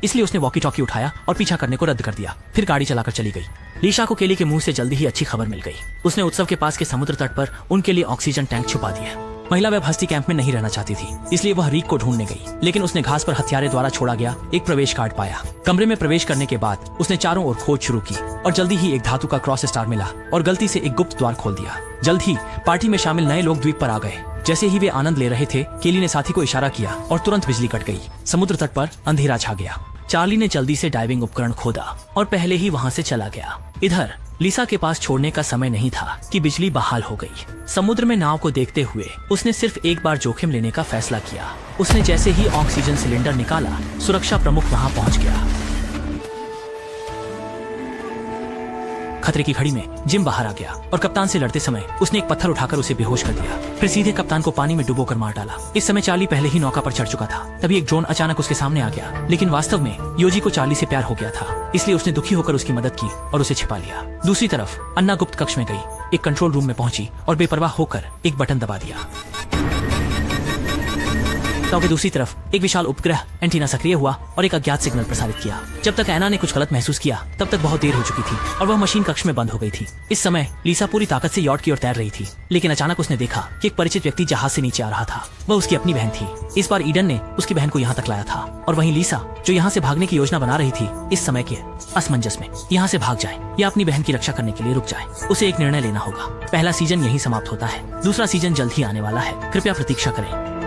इसलिए उसने walkie talkie उठाया और पीछा करने को रद्द कर दिया। फिर गाड़ी चलाकर चली गई। लीशा को केली के मुंह से जल्दी ही अच्छी खबर मिल गई। उसने उत्सव के पास के समुद्र तट पर उनके लिए ऑक्सीजन टैंक छुपा दिया। महिला वेब हस्ती कैंप में नहीं रहना चाहती थी, इसलिए वह रीक को ढूंढने गई। लेकिन उसने घास पर हथियारे द्वारा छोड़ा गया एक प्रवेश कार्ड पाया। कमरे में प्रवेश करने के बाद उसने चारों ओर खोज शुरू की और जल्दी ही एक धातु का क्रॉस स्टार मिला और गलती से एक गुप्त द्वार खोल दिया। जल्द ही पार्टी में शामिल नए लोग द्वीप पर आ गए। जैसे ही वे आनंद ले रहे थे, केली ने साथी को इशारा किया और तुरंत बिजली कट गई। समुद्र तट पर अंधेरा छा गया। चार्ली ने जल्दी से डाइविंग उपकरण खोदा और पहले ही वहाँ से चला गया। इधर लिसा के पास छोड़ने का समय नहीं था कि बिजली बहाल हो गई। समुद्र में नाव को देखते हुए उसने सिर्फ एक बार जोखिम लेने का फैसला किया। उसने जैसे ही ऑक्सीजन सिलेंडर निकाला, सुरक्षा प्रमुख वहां पहुंच गया। खतरे की घड़ी में जिम बाहर आ गया और कप्तान से लड़ते समय उसने एक पत्थर उठाकर उसे बेहोश कर दिया। फिर सीधे कप्तान को पानी में डुबोकर मार डाला। इस समय चार्ली पहले ही नौका पर चढ़ चुका था। तभी एक ड्रोन अचानक उसके सामने आ गया। लेकिन वास्तव में योजी को चार्ली से प्यार हो गया था, इसलिए उसने दुखी होकर उसकी मदद की और उसे छिपा लिया। दूसरी तरफ अन्ना गुप्त कक्ष में गई, एक कंट्रोल रूम में पहुंची और बेपरवाह होकर एक बटन दबा दिया। तो दूसरी तरफ एक विशाल उपग्रह एंटीना सक्रिय हुआ और एक अज्ञात सिग्नल प्रसारित किया। जब तक ऐना ने कुछ गलत महसूस किया, तब तक बहुत देर हो चुकी थी और वह मशीन कक्ष में बंद हो गई थी। इस समय लीसा पूरी ताकत से यॉट की ओर तैर रही थी, लेकिन अचानक उसने देखा कि एक परिचित व्यक्ति जहाज से नीचे आ रहा था। वह उसकी अपनी बहन थी। इस बार ईडन ने उसकी बहन को यहाँ तक लाया था और वहीं लीसा, जो यहाँ से भागने की योजना बना रही थी, इस समय के असमंजस में यहाँ से भाग जाए या अपनी बहन की रक्षा करने के लिए रुक जाए। उसे एक निर्णय लेना होगा। पहला सीजन यहीं समाप्त होता है। दूसरा सीजन जल्द ही आने वाला है। कृपया प्रतीक्षा करें।